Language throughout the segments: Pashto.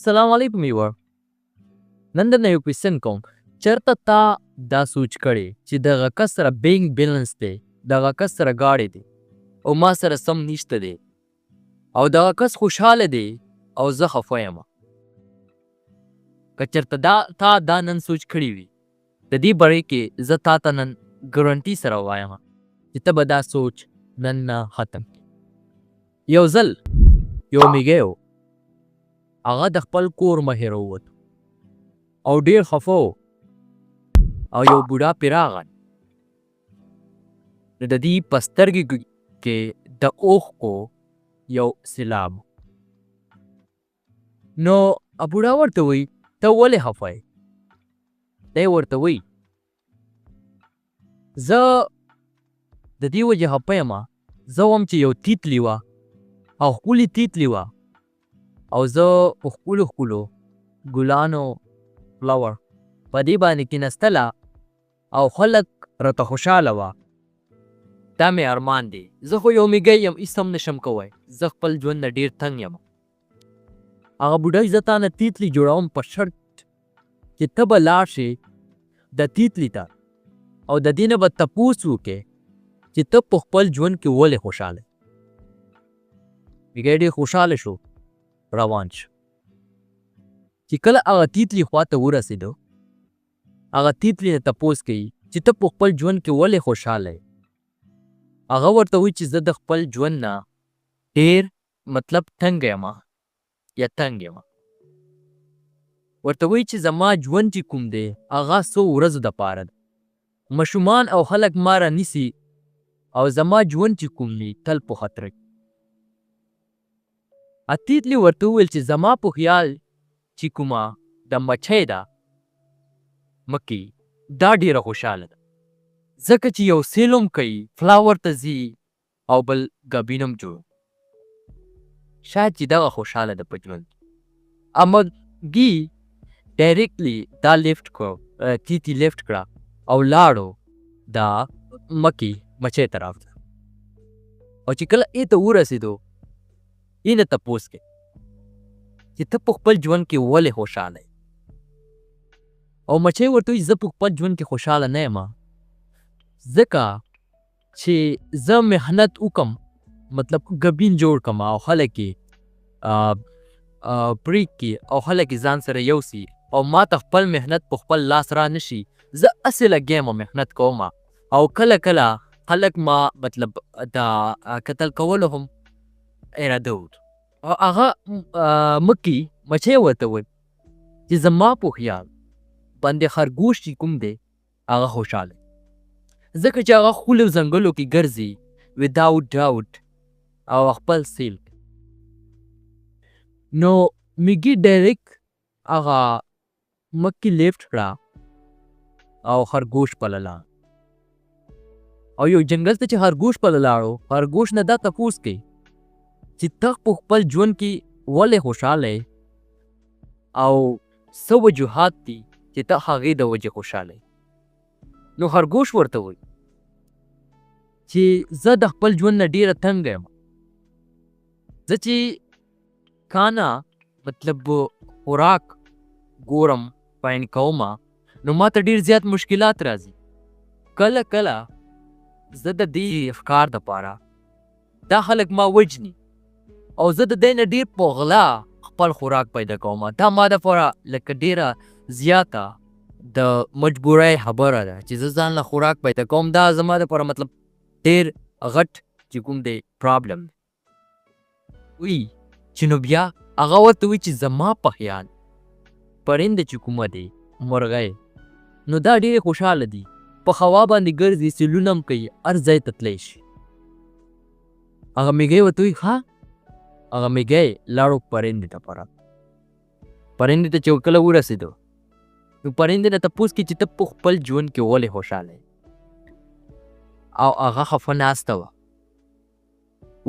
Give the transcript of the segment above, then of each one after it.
سلام علیکم یوه نن درنه یو کوېسچن کوم چېرته تا دا سوچ کړی چې دغه کس سره بینک بیلنس دی دغه کس سره ګاډی دی او ما سره سم نشته دی او دغه کس خوشحاله دی او زه خفه یم که چېرته تا دا نن سوچ کړی وي د دې باره کې زه تا ته نن ګارنټي سره وایم چې ته به دا سوچ نن نه ختم کړي. یو ځل یو میږی و هغه د خپل کور مخې راووت او ډېر خفه و او یو بوډا پرې راغی نو د دې په سترګې کې د اوښکو یو سیلاب نو بوډا ورته وایي ته ولې خفه یې دی ورته وایي زه د دې وجې خفه یم زه وایم چې یو تیتلي وه او ښکلې تیتلي وه او زه په ښکلو ګلانو فلاور په دې باندې کېنستله او خلک راته خوشحاله وه دا مې ارمان دی زه خو یو میږی یم هېڅ هم نشم کوی زه خپل ژوند نه ډېر تنګ یم هغه بوډۍ زه تا نه تیتلي جوړوم په شرط چې ته به لاړ شې د تیتلي ته او د دې نه به تپوس وکړې چې ته په خپل ژوند کې ولې خوشحاله میږی ډېر خوشحاله شو روان شو چې کله هغه تیتلي خواته ورسېدو هغه تیتلي نه تپوس کوي چې ته په خپل ژوند کې ولې خوشحاله یې هغه ورته وایي چې زه د خپل ژوند نه ډېر مطلب تنګ یم یا تنګ یم ورته وایي چې زما ژوند چې کوم دی هغه څو ورځو دپاره ده ماشومان او خلک ما رانیسي او زما ژوند چې کوم دی تل په خطره کې تیتلي ورته وویل چې زما په خیال چې کومه د مچۍ ده مکۍ دا ډېره خوشحاله ده ځکه چې یو سیل هم کوي فلاور ته ځي او بل ګبین هم جوړ شاید چې دغه خوشحاله ده په ژوند امګي ډایرکټلی دا لیفټ کړو تیتي لیفټ کړه او لاړو دا مچۍ طرف ته او چې کله ای ته ورسېدو یې نه تپوس کوي چې ته په خپل ژوند کې ولې خوشحاله یې او مچۍ ورته وایي زه په خپل ژوند کې خوشحاله نه یم ځکه چې زه محنت وکړم مطلب ګبین جوړ کړم او خلک یې پرېږ کړي او خلک یې ځان سره یوسي او ما ته خپل محنت په خپل لاس را نشي زه هسې لګیا یم محنت کوم او کله خلک ما مطلب دا قتل کولو هم اراده وکړو او هغه مچۍ ورته وایي چې زما په خیال باندې خرګوش چې کوم دی هغه خوشحاله ځکه چې هغه خپلو ځنګلو کې ګرځي وداوت ډاوت او خپل سیل نو میږي ډایرکټ هغه مکۍ لیفټ کړه او خرګوش پله لاړ او یو جنګل ته چې خرګوش پله لاړو خرګوش نه دا تپوس کوي چې ته په خپل ژوند کې ولې خوشحاله یې او څه وجوهات دي چې ته هغې د وجې خوشحاله یې نو خرګوش ورته وایي چې زه د خپل ژوند نه ډېره تنګه یم زه چې کانه مطلب خوراک ګورم فایند کوم نو ما ته ډېر زیات مشکلات راځي کله زه د دې افکار دپاره دا خلک ما وجني او زه د دې نه ډېر په غلا خپل خوراک پیدا کوم دا ما دپاره لکه ډېره زیاته د مجبورۍ خبره ده چې زه ځان له خوراک پیدا کوم دا زما دپاره مطلب ډېر غټ چې کوم دی پرابلم وی چې نو بیا هغه ورته وایي چې زما په خیال پرنده چې کومه دی مرغۍ نو دا ډېرې خوشحاله دي په هوا باندې ګرځي سیلونه هم کوي هر ځای ته تللی شي هغه میږی ورته وایي ښه هغه میږی لاړو پرندې ته پرندې ته چې کله ورسېدو نو پرندې نه تپوس کړي چې ته په خپل ژوند کې ولې خوشحاله یې او هغه خفه ناسته وه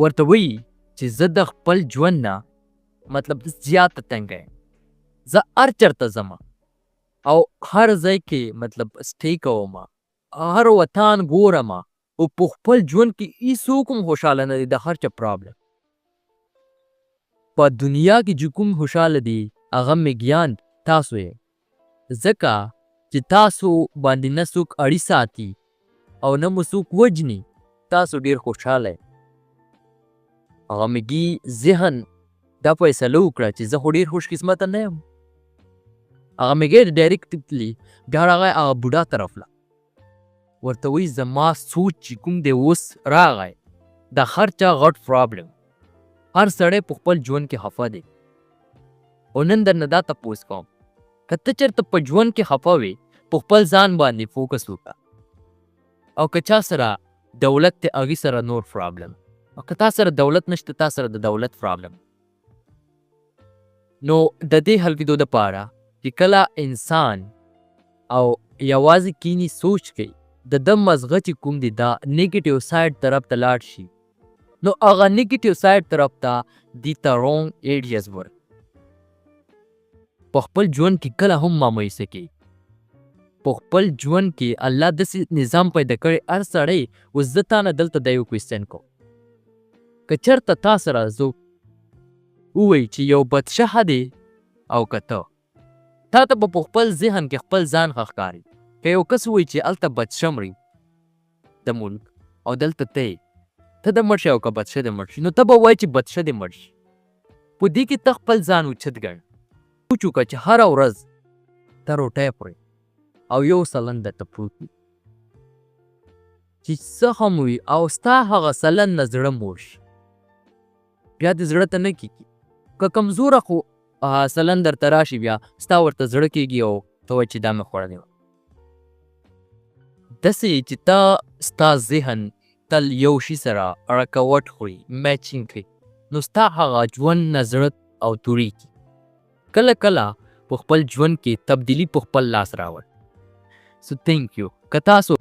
ورته وایي چې زه د خپل ژوند نه مطلب زیاته تنګه یم زه هر چېرته ځم او هر ځای کې مطلب سټې کوم هر وطن ګورم او په خپل ژوند کې هېڅوک هم خوشحاله نه دی د هر چا پرابلم په دنیا کې چې کوم خوشحاله دي هغه میږیان تاسو یې. ځکه چې تاسو باندې نه څوک اړي ساتي او نه مو څوک وجني، تاسو ډېر خوشحاله یې. هغه میږي ذهن دا فیصله وکړه چې زه خو ډېر خوش قسمته نه یم. هغه میږی ډایرکټلی بیا راغی هغه بوډا طرف له، ورته وایي زما سوچ چې کوم دی اوس راغی، دا هر چا غټ پرابلم. هر سړی په خپل ژوند کې خفه دی. او نن درنه دا تپوس کوم، که ته چېرته په ژوند کې خفه وې، په خپل ځان باندې فوکس وکړه. او که چا سره دولت دی هغې سره نور پرابلم، او که تا سره دولت نشته تا سره د دولت پرابلم. نو د دې حل کېدو دپاره چې کله انسان او یوازې کینی سوچ کوي، د ده مزغه چې کوم دی دا نیګیټیو سایډ طرف ته لاړ شي، نو هغه نیګیټیو سایډ طرف ته دي ته رونګ ایډیاز ورک. په خپل ژوند کې کله هم مایوسه کوي. په خپل ژوند کې الله داسې نظام پیدا کړی، هر سړی اوس زه تا نه دلته دا یو کوېسچن کوم، که چېرته تا سره زه ووایي چې یو بادشاه دی او که ته، تا ته به په خپل ذهن کې خپل ځان ښه ښکاري. که یو کس ووایي چې هلته بادشاه مري د ملک او دلته ته د مړ شي، او که بادشاه دې مړ شي، نو ته به وایې چې بادشاه دې مړ شي. په دې کې ته خپل ځان اوچت ګڼه. سوچ وکړه چې هره ورځ ته روټۍ خورې او یو سلند درته پروت وي چې څه هم وي، او ستا هغه سلند نه زړه موړ شي، بیا دې زړه ته نه کېږي. که کمزوره خو سلند درته راشي، بیا ستا ورته زړه کېږي او ته وایې چې دا مې خوړلی وه. داسې چې ته ستا ذهن تل یو شي سره رکوټ خوري، میچینګ کوي، نو ستا هغه ژوند نه زړه او توریږي. کله کله په خپل ژوند کې تبدیلي په خپل لاس راوړ. سو تھینک یو. که تاسو